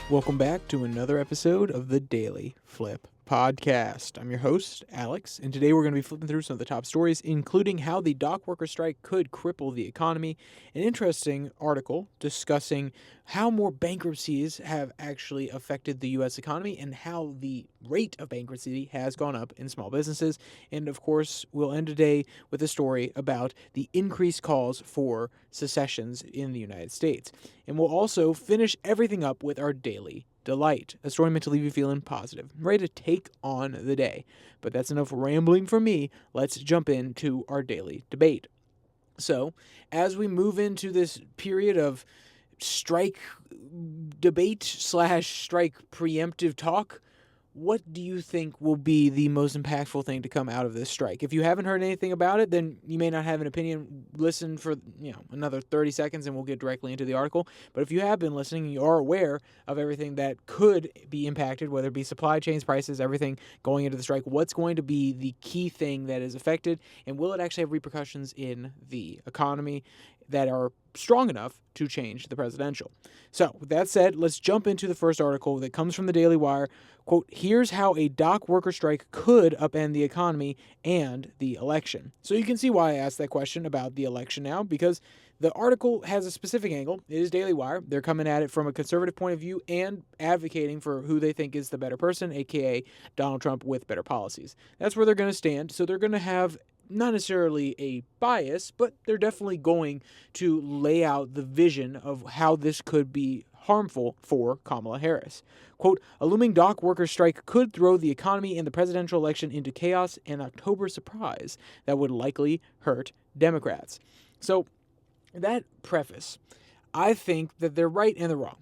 Welcome back to another episode of the Daily Flip podcast. I'm your host, Alex, and today we're going to be flipping through some of the top stories, including how the dock worker strike could cripple the economy, an interesting article discussing how more bankruptcies have actually affected the U.S. economy and how the rate of bankruptcy has gone up in small businesses, and of course, we'll end today with a story about the increased calls for secessions in the United States. And we'll also finish everything up with our daily delight, a story meant to leave you feeling positive, ready to take on the day. But that's enough rambling from me. Let's jump into our daily debate. So, as we move into this period of strike debate / strike preemptive talk, what do you think will be the most impactful thing to come out of this strike? If you haven't heard anything about it, then you may not have an opinion. Listen for another 30 seconds and we'll get directly into the article. But if you have been listening, you are aware of everything that could be impacted, whether it be supply chains, prices, everything going into the strike. What's going to be the key thing that is affected, and will it actually have repercussions in the economy that are strong enough to change the presidential? So, with that said, let's jump into the first article that comes from the Daily Wire. Quote, here's how a dock worker strike could upend the economy and the election. So you can see why I asked that question about the election now, because the article has a specific angle. It is Daily Wire. They're coming at it from a conservative point of view and advocating for who they think is the better person, aka Donald Trump with better policies. That's where they're going to stand. So they're going to have not necessarily a bias, but they're definitely going to lay out the vision of how this could be harmful for Kamala Harris. Quote, a looming dock worker strike could throw the economy and the presidential election into chaos and October surprise that would likely hurt Democrats. So that preface, I think that they're right and they're wrong.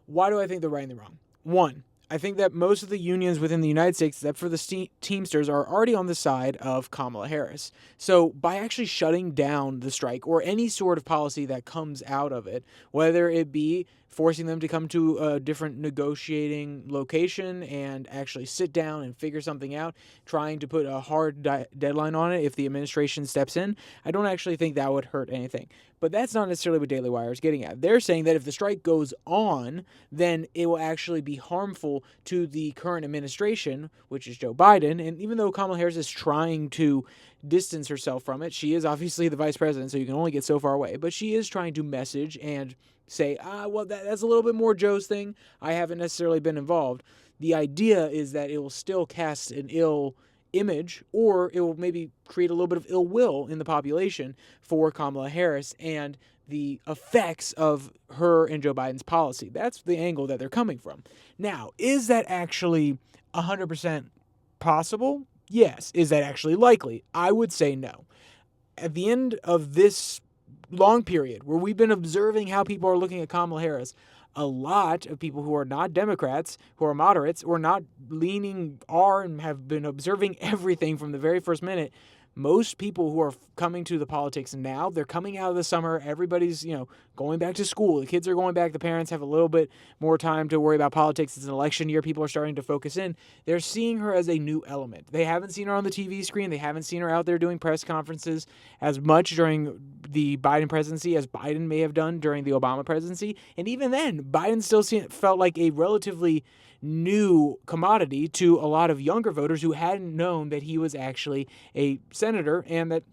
Why do I think they're right and they're wrong? One, I think that most of the unions within the United States, except for the Teamsters, are already on the side of Kamala Harris. So by actually shutting down the strike or any sort of policy that comes out of it, whether it be forcing them to come to a different negotiating location and actually sit down and figure something out, trying to put a hard deadline on it if the administration steps in, I don't actually think that would hurt anything. But that's not necessarily what Daily Wire is getting at. They're saying that if the strike goes on, then it will actually be harmful to the current administration, which is Joe Biden. And even though Kamala Harris is trying to distance herself from it, she is obviously the vice president, so you can only get so far away. But she is trying to message and say, well, that's a little bit more Joe's thing. I haven't necessarily been involved. The idea is that it will still cast an ill image, or it will maybe create a little bit of ill will in the population for Kamala Harris and the effects of her and Joe Biden's policy. That's the angle that they're coming from. Now, is that actually 100% possible? Yes. Is that actually likely? I would say no. At the end of this long period where we've been observing how people are looking at Kamala Harris, a lot of people who are not Democrats, who are moderates, or not leaning R and have been observing everything from the very first minute. Most people who are coming to the politics now, they're coming out of the summer. Everybody's, going back to school. The kids are going back. The parents have a little bit more time to worry about politics. It's an election year. People are starting to focus in. They're seeing her as a new element. They haven't seen her on the TV screen. They haven't seen her out there doing press conferences as much during the Biden presidency as Biden may have done during the Obama presidency. And even then, Biden still felt like a relatively new commodity to a lot of younger voters who hadn't known that he was actually a senator and that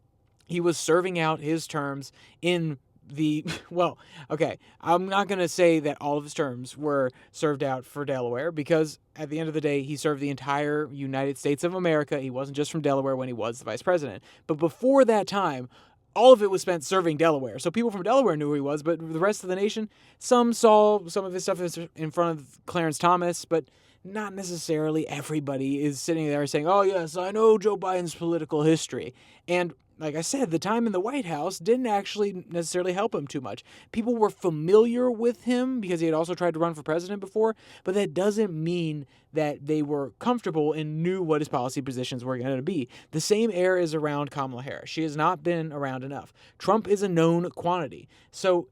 he was serving out his terms in I'm not going to say that all of his terms were served out for Delaware, because at the end of the day, he served the entire United States of America. He wasn't just from Delaware when he was the vice president. But before that time, all of it was spent serving Delaware. So people from Delaware knew who he was, but the rest of the nation, some saw some of his stuff in front of Clarence Thomas, but not necessarily everybody is sitting there saying, oh, yes, I know Joe Biden's political history. And like I said, the time in the White House didn't actually necessarily help him too much. People were familiar with him because he had also tried to run for president before, but that doesn't mean that they were comfortable and knew what his policy positions were going to be. The same air is around Kamala Harris. She has not been around enough. Trump is a known quantity. So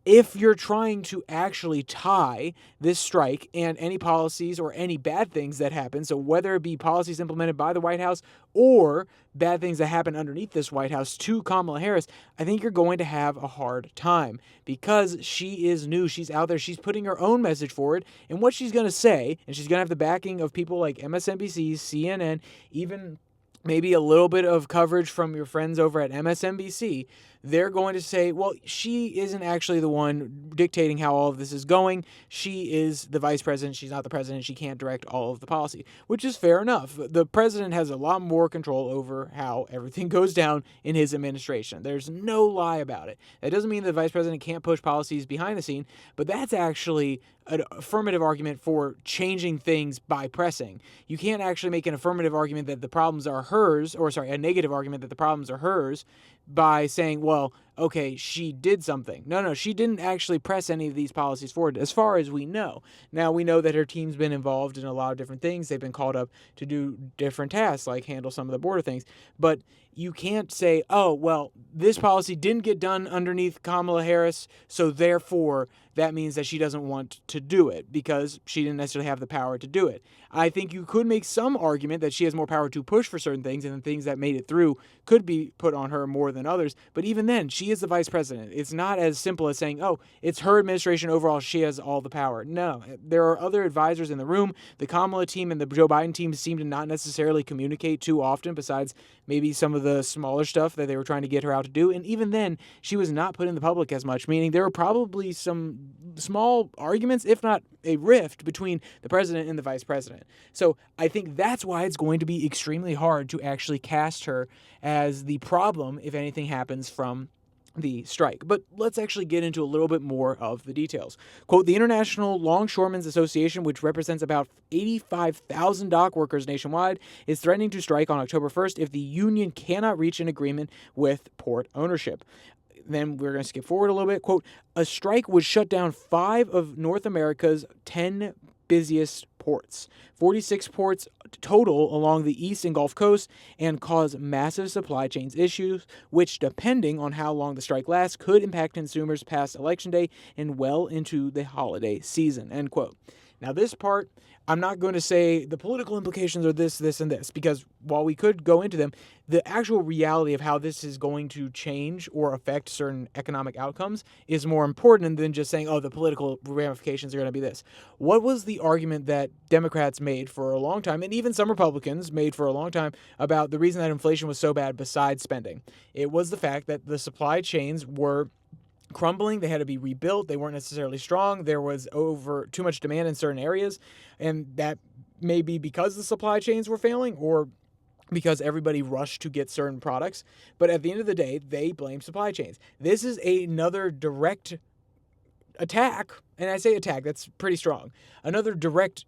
if you're trying to actually tie this strike and any policies or any bad things that happen, so whether it be policies implemented by the White House or bad things that happen underneath this White House to Kamala Harris, I think you're going to have a hard time because she is new. She's out there. She's putting her own message forward, and what she's going to say, and she's going to have the backing of people like MSNBC, CNN, even maybe a little bit of coverage from your friends over at MSNBC. They're going to say, well, she isn't actually the one dictating how all of this is going. She is the vice president. She's not the president. She can't direct all of the policy, which is fair enough. The president has a lot more control over how everything goes down in his administration. There's no lie about it. That doesn't mean the vice president can't push policies behind the scene, but that's actually an affirmative argument for changing things by pressing. You can't actually make an affirmative argument that the problems are hers, a negative argument that the problems are hers by saying, well, okay, she did something. No, she didn't actually press any of these policies forward, as far as we know. Now, we know that her team's been involved in a lot of different things. They've been called up to do different tasks, like handle some of the border things. But you can't say, oh, well, this policy didn't get done underneath Kamala Harris, so therefore that means that she doesn't want to do it because she didn't necessarily have the power to do it. I think you could make some argument that she has more power to push for certain things, and the things that made it through could be put on her more than others. But even then, she is the vice president. It's not as simple as saying, oh, it's her administration overall. She has all the power. No, there are other advisors in the room. The Kamala team and the Joe Biden team seem to not necessarily communicate too often, besides maybe some of the smaller stuff that they were trying to get her out to do. And even then, she was not put in the public as much, meaning there were probably some small arguments, if not a rift, between the president and the vice president. So I think that's why it's going to be extremely hard to actually cast her as the problem if anything happens from the strike. But let's actually get into a little bit more of the details. Quote, the International Longshoremen's Association, which represents about 85,000 dock workers nationwide, is threatening to strike on October 1st if the union cannot reach an agreement with port ownership. Then we're going to skip forward a little bit. Quote, a strike would shut down 5 of North America's 10 busiest ports, 46 ports total along the East and Gulf Coast, and cause massive supply chains issues, which, depending on how long the strike lasts, could impact consumers past Election Day and well into the holiday season, end quote. Now, this part, I'm not going to say the political implications are this, and this, because while we could go into them, the actual reality of how this is going to change or affect certain economic outcomes is more important than just saying, oh, the political ramifications are going to be this. What was the argument that Democrats made for a long time, and even some Republicans made for a long time, about the reason that inflation was so bad besides spending? It was the fact that the supply chains were crumbling. They had to be rebuilt. They weren't necessarily strong. There was too much demand in certain areas, and that may be because the supply chains were failing or because everybody rushed to get certain products. But at the end of the day, they blame supply chains. This is another direct attack, and I say attack, that's pretty strong, another direct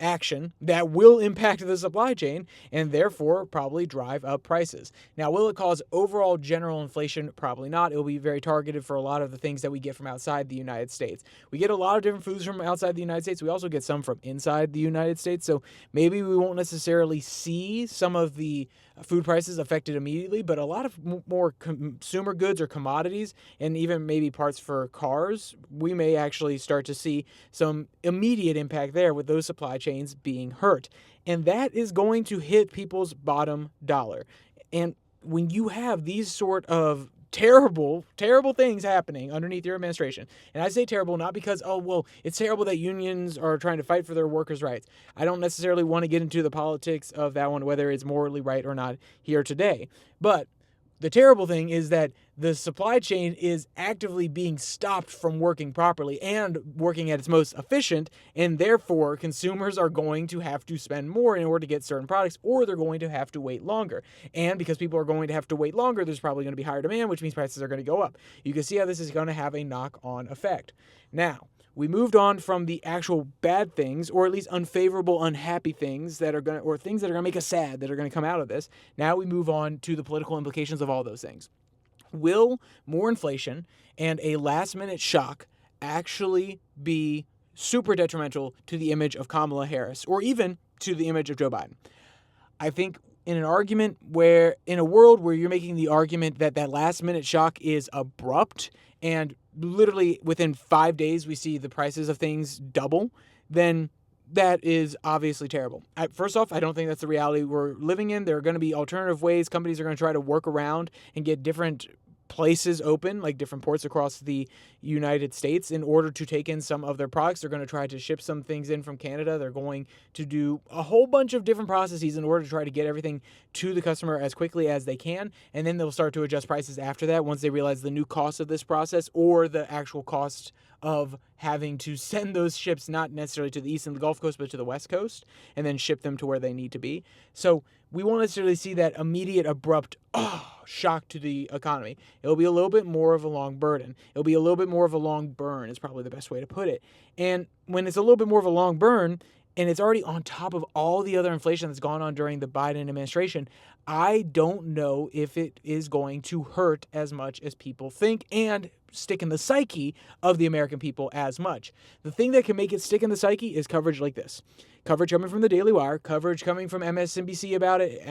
action that will impact the supply chain and therefore probably drive up prices. Now, will it cause overall general inflation? Probably not. It will be very targeted for a lot of the things that we get from outside the United States. We get a lot of different foods from outside the United States. We also get some from inside the United States. So maybe we won't necessarily see some of the food prices affected immediately, but a lot of more consumer goods or commodities, and even maybe parts for cars, we may actually start to see some immediate impact there with those supply chains being hurt. And that is going to hit people's bottom dollar. And when you have these sort of terrible things happening underneath your administration. And I say terrible not because, oh, well, it's terrible that unions are trying to fight for their workers' rights. I don't necessarily want to get into the politics of that one, whether it's morally right or not here today. But the terrible thing is that the supply chain is actively being stopped from working properly and working at its most efficient, and therefore consumers are going to have to spend more in order to get certain products, or they're going to have to wait longer. And because people are going to have to wait longer, there's probably going to be higher demand, which means prices are going to go up. You can see how this is going to have a knock-on effect. Now, we moved on from the actual bad things, or at least unfavorable, unhappy things that are going to, or things that are going to make us sad that are going to come out of this. Now we move on to the political implications of all those things. Will more inflation and a last-minute shock actually be super detrimental to the image of Kamala Harris, or even to the image of Joe Biden? I think in a world where you're making the argument that that last-minute shock is abrupt and literally within 5 days we see the prices of things double, then that is obviously terrible. First off, I don't think that's the reality we're living in. There are going to be alternative ways. Companies are going to try to work around and get different places open, like different ports across the United States, in order to take in some of their products. They're going to try to ship some things in from Canada. They're going to do a whole bunch of different processes in order to try to get everything to the customer as quickly as they can. And then they'll start to adjust prices after that once they realize the new cost of this process, or the actual cost of having to send those ships not necessarily to the east and the Gulf Coast, but to the West Coast, and then ship them to where they need to be. So we won't necessarily see that immediate, abrupt shock to the economy. It'll be a little bit more of a long burden. It'll be a little bit more of a long burn is probably the best way to put it. And when it's a little bit more of a long burn, and it's already on top of all the other inflation that's gone on during the Biden administration, I don't know if it is going to hurt as much as people think and stick in the psyche of the American people as much. The thing that can make it stick in the psyche is coverage like this. Coverage coming from the Daily Wire, coverage coming from MSNBC about it,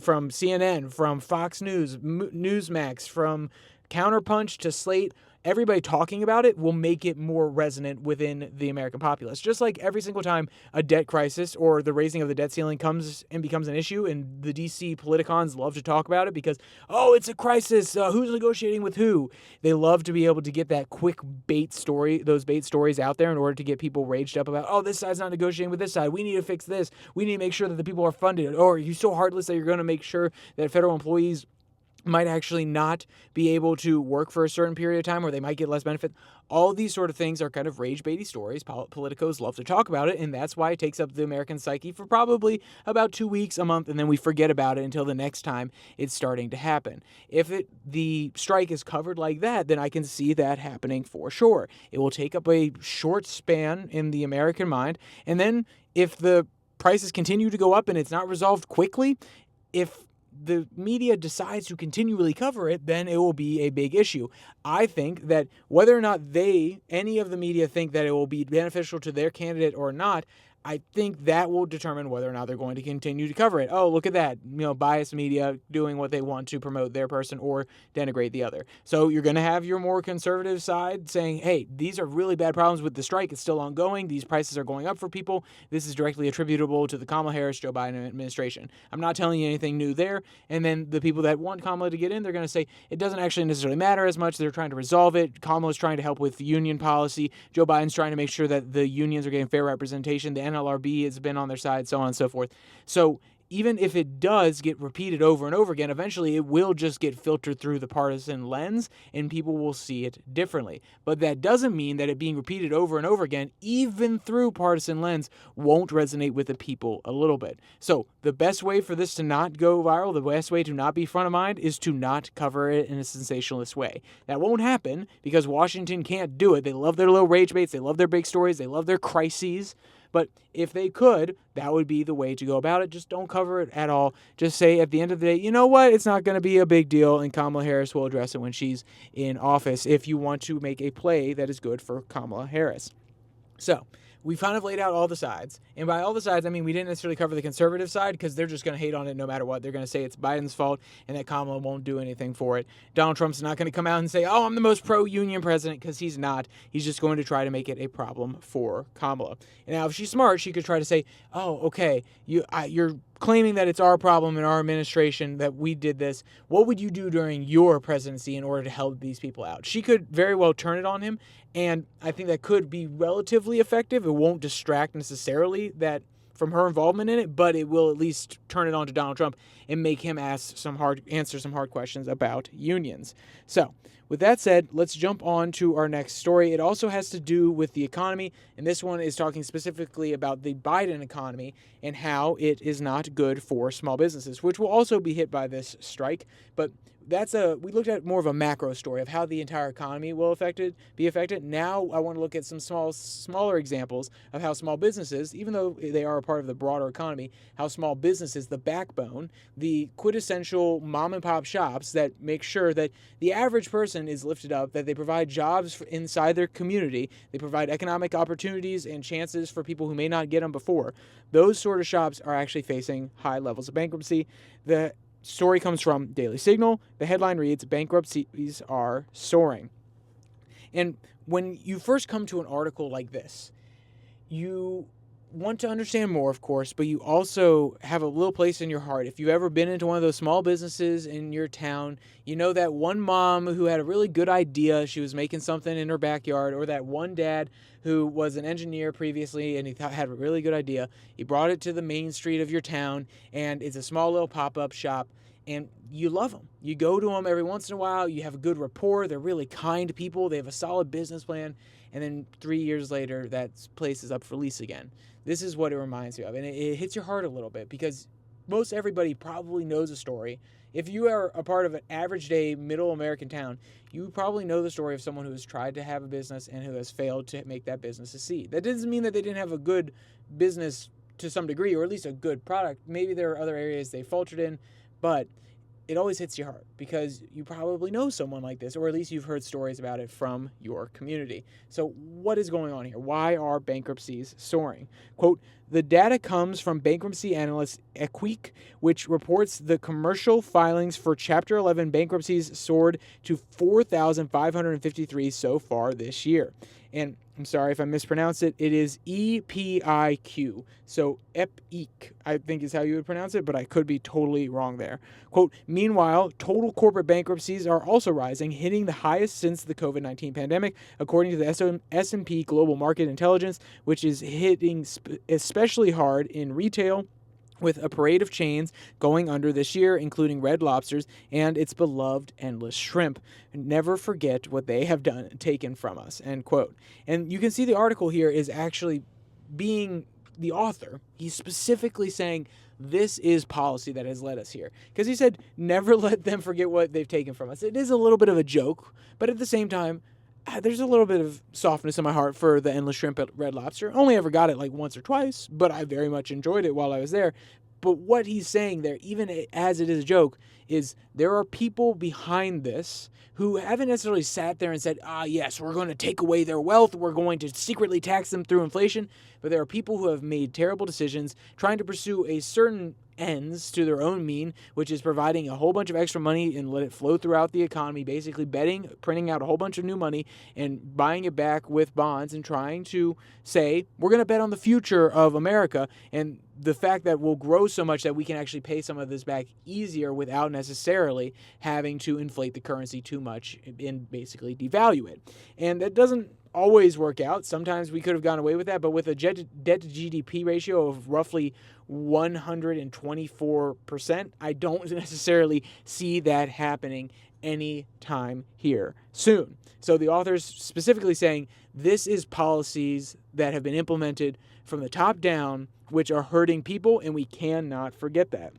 from CNN, from Fox News, Newsmax, from Counterpunch to Slate. Everybody talking about it will make it more resonant within the American populace. Just like every single time a debt crisis or the raising of the debt ceiling comes and becomes an issue, and the DC politicons love to talk about it because, oh, it's a crisis. Who's negotiating with who? They love to be able to get that quick bait story, those bait stories out there in order to get people raged up about, oh, this side's not negotiating with this side. We need to fix this. We need to make sure that the people are funded. Or are you so heartless that you're going to make sure that federal employees might actually not be able to work for a certain period of time, or they might get less benefit. All of these sort of things are kind of rage-baity stories. Politicos love to talk about it, and that's why it takes up the American psyche for probably about 2 weeks, a month, and then we forget about it until the next time it's starting to happen. If the strike is covered like that, then I can see that happening for sure. It will take up a short span in the American mind, and then if the prices continue to go up and it's not resolved quickly, if the media decides to continually cover it, then it will be a big issue. I think that whether or not any of the media think that it will be beneficial to their candidate or not, I think that will determine whether or not they're going to continue to cover it. Oh, look at that, biased media doing what they want to promote their person or denigrate the other. So you're going to have your more conservative side saying, hey, these are really bad problems with the strike. It's still ongoing. These prices are going up for people. This is directly attributable to the Kamala Harris, Joe Biden administration. I'm not telling you anything new there. And then the people that want Kamala to get in, they're going to say it doesn't actually necessarily matter as much. They're trying to resolve it. Kamala's trying to help with union policy. Joe Biden's trying to make sure that the unions are getting fair representation. The NLRB has been on their side, so on and so forth. So even if it does get repeated over and over again, eventually it will just get filtered through the partisan lens and people will see it differently. But that doesn't mean that it being repeated over and over again, even through partisan lens, won't resonate with the people a little bit. So the best way for this to not go viral, the best way to not be front of mind, is to not cover it in a sensationalist way. That won't happen because Washington can't do it. They love their little rage baits. They love their big stories. They love their crises. But if they could, that would be the way to go about it. Just don't cover it at all. Just say at the end of the day, you know what? It's not going to be a big deal, and Kamala Harris will address it when she's in office if you want to make a play that is good for Kamala Harris. So we kind of laid out all the sides. And by all the sides, I mean we didn't necessarily cover the conservative side because they're just going to hate on it no matter what. They're going to say it's Biden's fault and that Kamala won't do anything for it. Donald Trump's not going to come out and say, oh, I'm the most pro-union president, because he's not. He's just going to try to make it a problem for Kamala. And now if she's smart, she could try to say, oh, okay, you're claiming that it's our problem in our administration that we did this. What would you do during your presidency in order to help these people out? She could very well turn it on him, and I think that could be relatively effective. It won't distract necessarily that from her involvement in it, but it will at least turn it on to Donald Trump and make him answer some hard questions about unions. So, with that said, let's jump on to our next story. It also has to do with the economy, and this one is talking specifically about the Biden economy and how it is not good for small businesses, which will also be hit by this strike. But we looked at more of a macro story of how the entire economy will be affected. Now I want to look at some smaller examples of how small businesses, even though they are a part of the broader economy, how small businesses, the backbone, the quintessential mom and pop shops that make sure that the average person is lifted up, that they provide jobs inside their community, they provide economic opportunities and chances for people who may not get them before. Those sort of shops are actually facing high levels of bankruptcy. The story comes from Daily Signal. The headline reads, "Bankruptcies are soaring." And when you first come to an article like this, you want to understand more, of course, but you also have a little place in your heart. If you've ever been into one of those small businesses in your town, you know that one mom who had a really good idea, she was making something in her backyard, or that one dad who was an engineer previously and he had a really good idea. He brought it to the main street of your town, and it's a small little pop-up shop, and you love them. You go to them every once in a while. You have a good rapport. They're really kind people. They have a solid business plan. And then 3 years later, that place is up for lease again. This is what it reminds me of. And it hits your heart a little bit because most everybody probably knows a story. If you are a part of an average day middle American town, you probably know the story of someone who has tried to have a business and who has failed to make that business succeed. That doesn't mean that they didn't have a good business to some degree, or at least a good product. Maybe there are other areas they faltered in, but it always hits your heart because you probably know someone like this, or at least you've heard stories about it from your community. So what is going on here? Why are bankruptcies soaring? Quote, the data comes from bankruptcy analyst Equique, which reports the commercial filings for Chapter 11 bankruptcies soared to 4,553 so far this year. And I'm sorry if I mispronounced it. It is EPIQ. So EPIQ, I think is how you would pronounce it, but I could be totally wrong there. Quote, meanwhile, total corporate bankruptcies are also rising, hitting the highest since the COVID-19 pandemic, according to the S&P Global Market Intelligence, which is hitting especially hard in retail, with a parade of chains going under this year, including Red Lobster's and its beloved Endless Shrimp. Never forget what they have taken from us, end quote. And you can see the article here is actually being the author. He's specifically saying this is policy that has led us here. Because he said, never let them forget what they've taken from us. It is a little bit of a joke, but at the same time, there's a little bit of softness in my heart for the Endless Shrimp at Red Lobster. Only ever got it like once or twice, but I very much enjoyed it while I was there. But what he's saying there, even as it is a joke, is there are people behind this who haven't necessarily sat there and said, yes, we're going to take away their wealth, we're going to secretly tax them through inflation. But there are people who have made terrible decisions trying to pursue a certain ends to their own mean, which is providing a whole bunch of extra money and let it flow throughout the economy, basically printing out a whole bunch of new money and buying it back with bonds and trying to say, we're going to bet on the future of America and the fact that we'll grow so much that we can actually pay some of this back easier without necessarily having to inflate the currency too much and basically devalue it. And that doesn't always work out. Sometimes we could have gone away with that, but with a debt to GDP ratio of roughly 124%, I don't necessarily see that happening anytime here soon. So the author's specifically saying this is policies that have been implemented from the top down, which are hurting people, and we cannot forget that.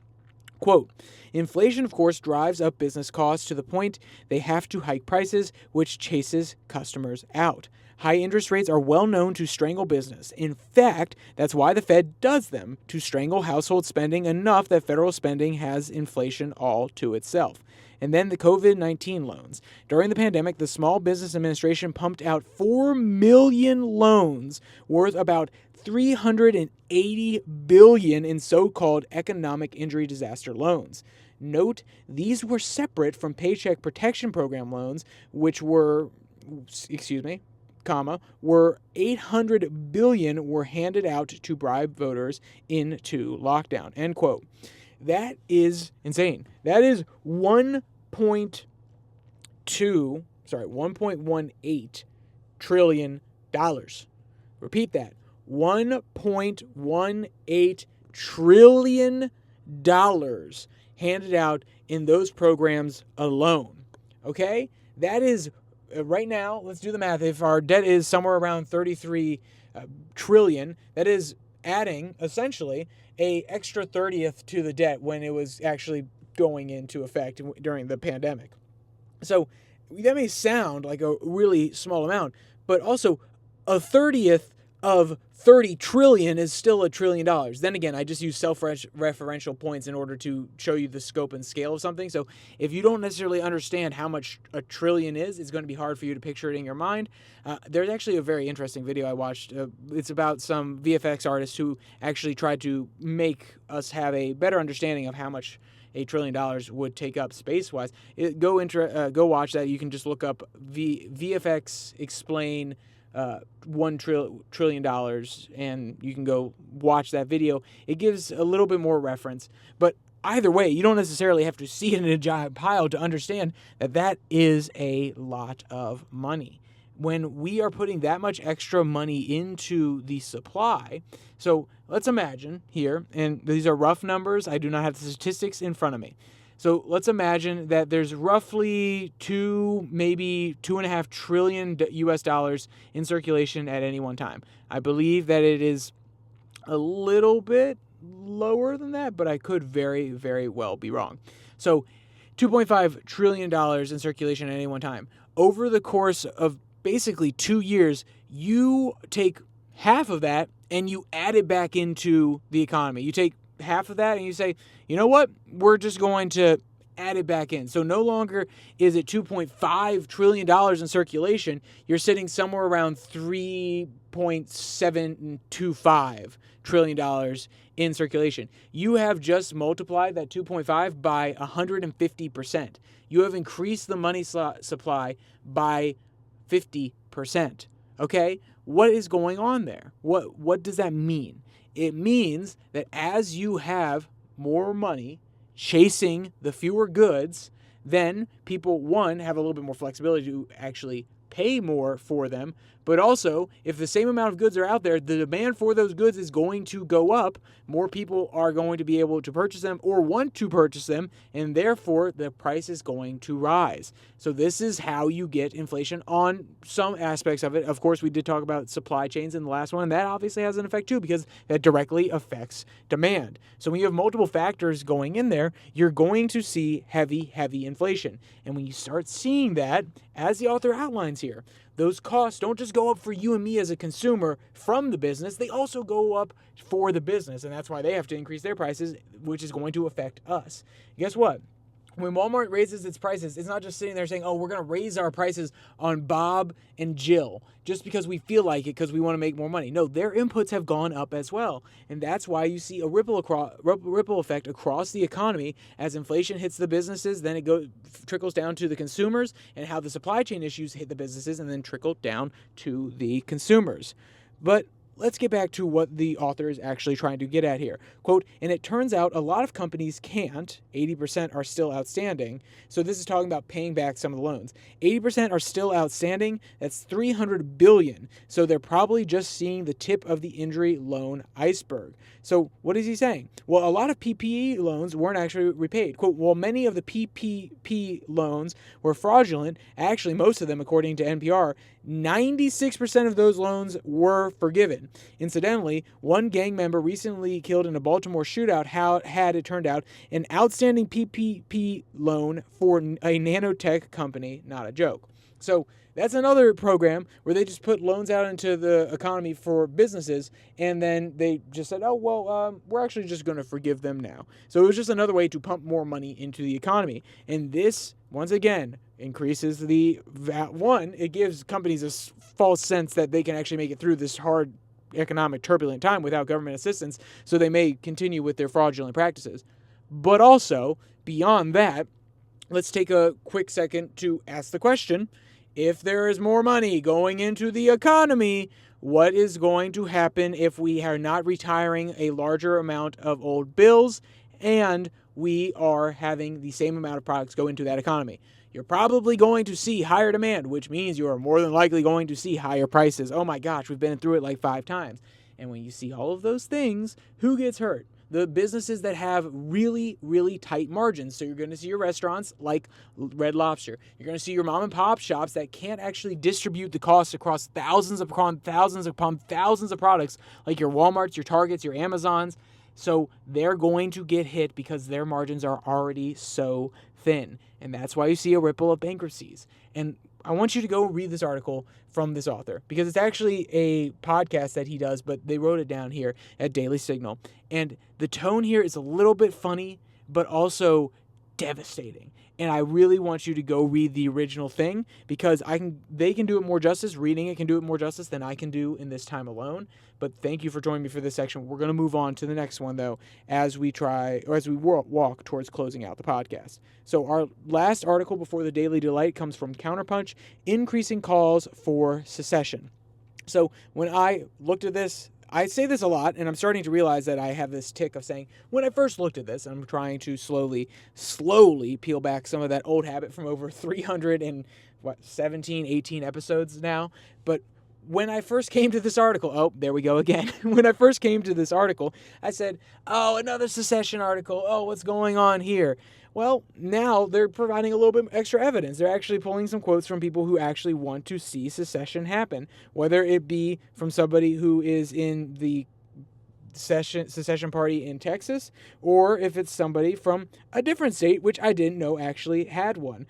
Quote, inflation, of course, drives up business costs to the point they have to hike prices, which chases customers out. High interest rates are well known to strangle business. In fact, that's why the Fed does them, to strangle household spending enough that federal spending has inflation all to itself. And then the COVID-19 loans. During the pandemic, the Small Business Administration pumped out 4 million loans worth about $380 billion in so-called economic injury disaster loans. Note, these were separate from Paycheck Protection Program loans, which were, were $800 billion were handed out to bribe voters into lockdown, end quote. That is insane. That is $1.18 trillion. Repeat that. $1.18 trillion handed out in those programs alone. Okay? That is, right now, let's do the math. If our debt is somewhere around 33 trillion, that is adding, essentially, a extra 30th to the debt when it was actually going into effect during the pandemic. So that may sound like a really small amount, but also a 30th of 30 trillion is still $1 trillion. Then again, I just use self-referential points in order to show you the scope and scale of something. So if you don't necessarily understand how much a trillion is, it's going to be hard for you to picture it in your mind. There's actually a very interesting video I watched. It's about some VFX artists who actually tried to make us have a better understanding of how much $8 trillion would take up space-wise. Go watch that. You can just look up VFX explain $1 trillion, and you can go watch that video. It gives a little bit more reference, but either way, you don't necessarily have to see it in a giant pile to understand that that is a lot of money. When we are putting that much extra money into the supply, so let's imagine here, and these are rough numbers, I do not have the statistics in front of me. So let's imagine that there's roughly maybe $2.5 trillion US dollars in circulation at any one time. I believe that it is a little bit lower than that, but I could very, very well be wrong. So $2.5 trillion in circulation at any one time. Over the course of basically 2 years, you take half of that and you add it back into the economy. You take half of that and you say, you know what? We're just going to add it back in. So no longer is it $2.5 trillion in circulation. You're sitting somewhere around $3.725 trillion in circulation. You have just multiplied that 2.5 by 150%. You have increased the money supply by 50%. Okay? What is going on there? What does that mean? It means that as you have more money chasing the fewer goods, then people, one, have a little bit more flexibility to actually pay more for them, but also if the same amount of goods are out there, the demand for those goods is going to go up. More people are going to be able to purchase them or want to purchase them, and therefore the price is going to rise. So this is how you get inflation on some aspects of it. Of course, we did talk about supply chains in the last one, and that obviously has an effect too because that directly affects demand. So when you have multiple factors going in there, you're going to see heavy inflation. And when you start seeing that, as the author outlines here, those costs don't just go up for you and me as a consumer from the business, they also go up for the business, and that's why they have to increase their prices, which is going to affect us. Guess what? When Walmart raises its prices, it's not just sitting there saying, oh, we're going to raise our prices on Bob and Jill just because we feel like it because we want to make more money. No, their inputs have gone up as well. And that's why you see a ripple effect across the economy. As inflation hits the businesses, then it trickles down to the consumers, and how the supply chain issues hit the businesses and then trickle down to the consumers. But let's get back to what the author is actually trying to get at here. Quote, and it turns out a lot of companies can't. 80% are still outstanding. So this is talking about paying back some of the loans. 80% are still outstanding. That's $300 billion. So they're probably just seeing the tip of the injury loan iceberg. So what is he saying? Well, a lot of PPE loans weren't actually repaid. Quote, while many of the PPP loans were fraudulent, actually most of them, according to NPR, 96% of those loans were forgiven. Incidentally, one gang member recently killed in a Baltimore shootout had, it turned out, an outstanding PPP loan for a nanotech company. Not a joke. So that's another program where they just put loans out into the economy for businesses, and then they just said, oh, well, we're actually just going to forgive them now. So it was just another way to pump more money into the economy. And this, once again, increases the one, it gives companies a false sense that they can actually make it through this hard economic turbulent time without government assistance, so they may continue with their fraudulent practices. But also, beyond that, let's take a quick second to ask the question, if there is more money going into the economy, what is going to happen if we are not retiring a larger amount of old bills and we are having the same amount of products go into that economy? You're probably going to see higher demand, which means you are more than likely going to see higher prices. Oh my gosh, we've been through it like 5 times. And when you see all of those things, who gets hurt? The businesses that have really, really tight margins. So you're going to see your restaurants like Red Lobster. You're going to see your mom and pop shops that can't actually distribute the costs across thousands upon thousands of products, like your Walmarts, your Targets, your Amazons. So they're going to get hit because their margins are already so thin. And that's why you see a ripple of bankruptcies. And I want you to go read this article from this author because it's actually a podcast that he does, but they wrote it down here at Daily Signal. And the tone here is a little bit funny, but also devastating. And I really want you to go read the original thing, because they can do it more justice. Reading it can do it more justice than I can do in this time alone. But thank you for joining me for this section. We're going to move on to the next one, though, as we walk towards closing out the podcast. So our last article before the Daily Delight comes from Counterpunch: increasing calls for secession. So when I looked at this, I say this a lot, and I'm starting to realize that I have this tick of saying, when I first looked at this, I'm trying to slowly peel back some of that old habit from over 317, 18 episodes now. But when I first came to this article, oh, there we go again. When I first came to this article, I said, oh, another secession article. Oh, what's going on here? Well, now they're providing a little bit extra evidence. They're actually pulling some quotes from people who actually want to see secession happen, whether it be from somebody who is in the secession party in Texas, or if it's somebody from a different state, which I didn't know actually had one.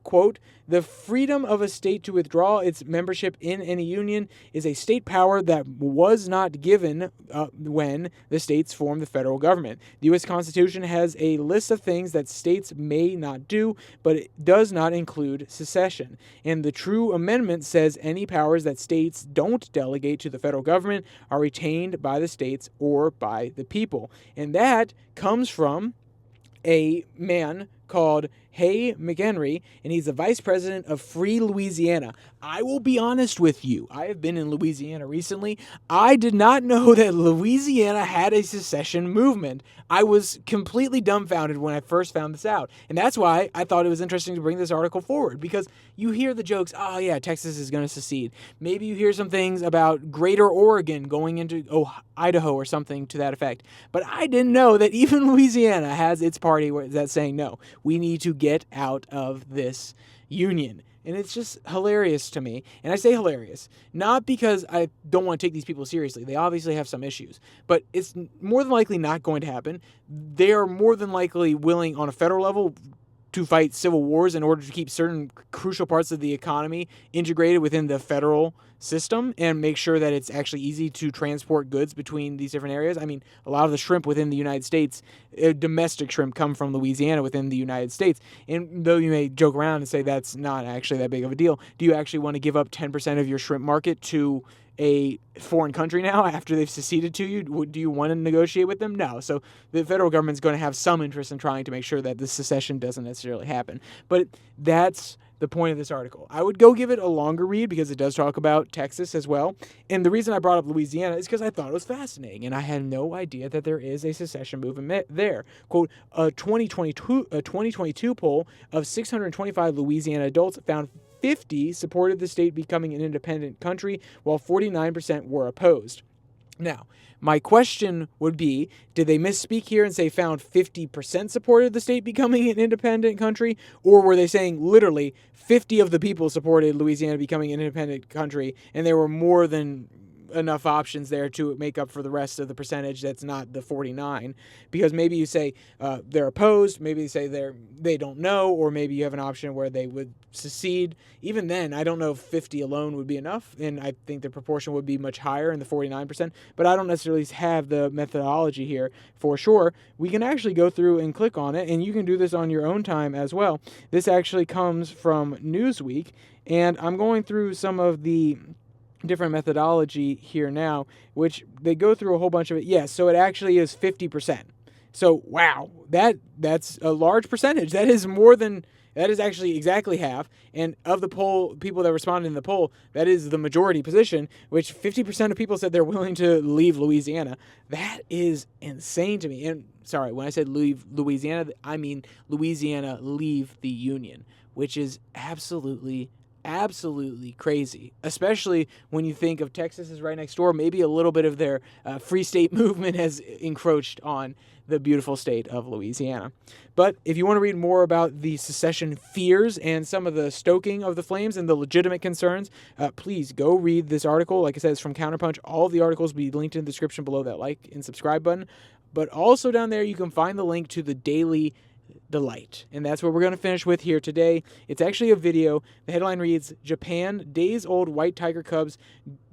Quote, the freedom of a state to withdraw its membership in any union is a state power that was not given when the states formed the federal government. The U.S. Constitution has a list of things that states may not do, but it does not include secession. And the true amendment says any powers that states don't delegate to the federal government are retained by the states or by the people. And that comes from a man called Hay McHenry, and he's the vice president of Free Louisiana. I will be honest with you. I have been in Louisiana recently. I did not know that Louisiana had a secession movement. I was completely dumbfounded when I first found this out. And that's why I thought it was interesting to bring this article forward, because you hear the jokes, oh yeah, Texas is going to secede. Maybe you hear some things about Greater Oregon going into Idaho or something to that effect. But I didn't know that even Louisiana has its party that's saying, no, we need to get out of this union. And it's just hilarious to me. And I say hilarious, not because I don't want to take these people seriously. They obviously have some issues. But it's more than likely not going to happen. They are more than likely willing on a federal level to fight civil wars in order to keep certain crucial parts of the economy integrated within the federal system and make sure that it's actually easy to transport goods between these different areas. I mean, a lot of the shrimp within the United States, domestic shrimp, come from Louisiana within the United States. And though you may joke around and say that's not actually that big of a deal, do you actually want to give up 10% of your shrimp market to a foreign country now after they've seceded to you? Do you want to negotiate with them? No. So the federal government's going to have some interest in trying to make sure that the secession doesn't necessarily happen. But that's the point of this article. I would go give it a longer read because it does talk about Texas as well. And the reason I brought up Louisiana is because I thought it was fascinating, and I had no idea that there is a secession movement there. Quote, a 2022 poll of 625 Louisiana adults found 50 supported the state becoming an independent country, while 49% were opposed. Now, my question would be, did they misspeak here and say found 50% supported the state becoming an independent country? Or were they saying literally 50 of the people supported Louisiana becoming an independent country, and there were more than enough options there to make up for the rest of the percentage that's not the 49? Because maybe you say they're opposed, maybe you say they don't know, or maybe you have an option where they would secede. Even then, I don't know if 50 alone would be enough, and I think the proportion would be much higher in the 49%, but I don't necessarily have the methodology here for sure. We can actually go through and click on it, and you can do this on your own time as well. This actually comes from Newsweek, and I'm going through some of the different methodology here now, which they go through a whole bunch of it. Yes, so it actually is 50%. So, wow, that's a large percentage. That is actually exactly half. And of the poll, people that responded in the poll, that is the majority position, which 50% of people said they're willing to leave Louisiana. That is insane to me. And sorry, when I said leave Louisiana, I mean Louisiana leave the Union, which is absolutely crazy, especially when you think of Texas is right next door. Maybe a little bit of their free state movement has encroached on the beautiful state of Louisiana. But if you want to read more about the secession fears and some of the stoking of the flames and the legitimate concerns, please go read this article. Like I said, it's from Counterpunch. All of the articles will be linked in the description below that like and subscribe button. But also down there, you can find the link to the Daily Delight. And that's what we're going to finish with here today. It's actually a video. The headline reads, Japan, days-old white tiger cubs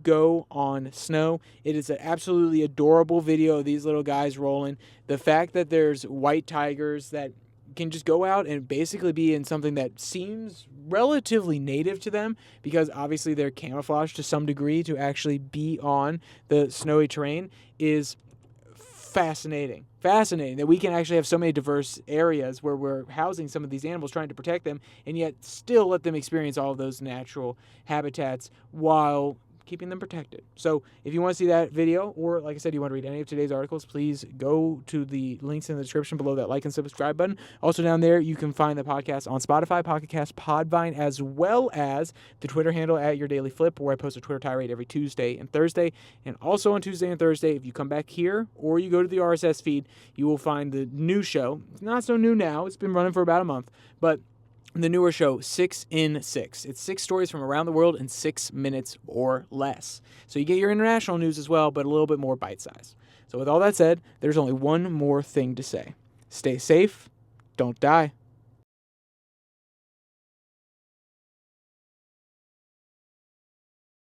go on snow. It is an absolutely adorable video of these little guys rolling. The fact that there's white tigers that can just go out and basically be in something that seems relatively native to them, because obviously they're camouflaged to some degree to actually be on the snowy terrain, is fascinating that we can actually have so many diverse areas where we're housing some of these animals, trying to protect them, and yet still let them experience all of those natural habitats while keeping them protected. So if you want to see that video, or like I said, you want to read any of today's articles, please go to the links in the description below that like and subscribe button. Also down there, you can find the podcast on Spotify, Pocket Cast, Podvine, as well as the Twitter handle at Your Daily Flip, where I post a Twitter tirade every Tuesday and Thursday. And also on Tuesday and Thursday, if you come back here or you go to the RSS feed, you will find the new show. It's not so new now. It's been running for about a month, but the newer show, 6 in 6. It's 6 stories from around the world in 6 minutes or less. So you get your international news as well, but a little bit more bite-sized. So with all that said, there's only one more thing to say. Stay safe, don't die.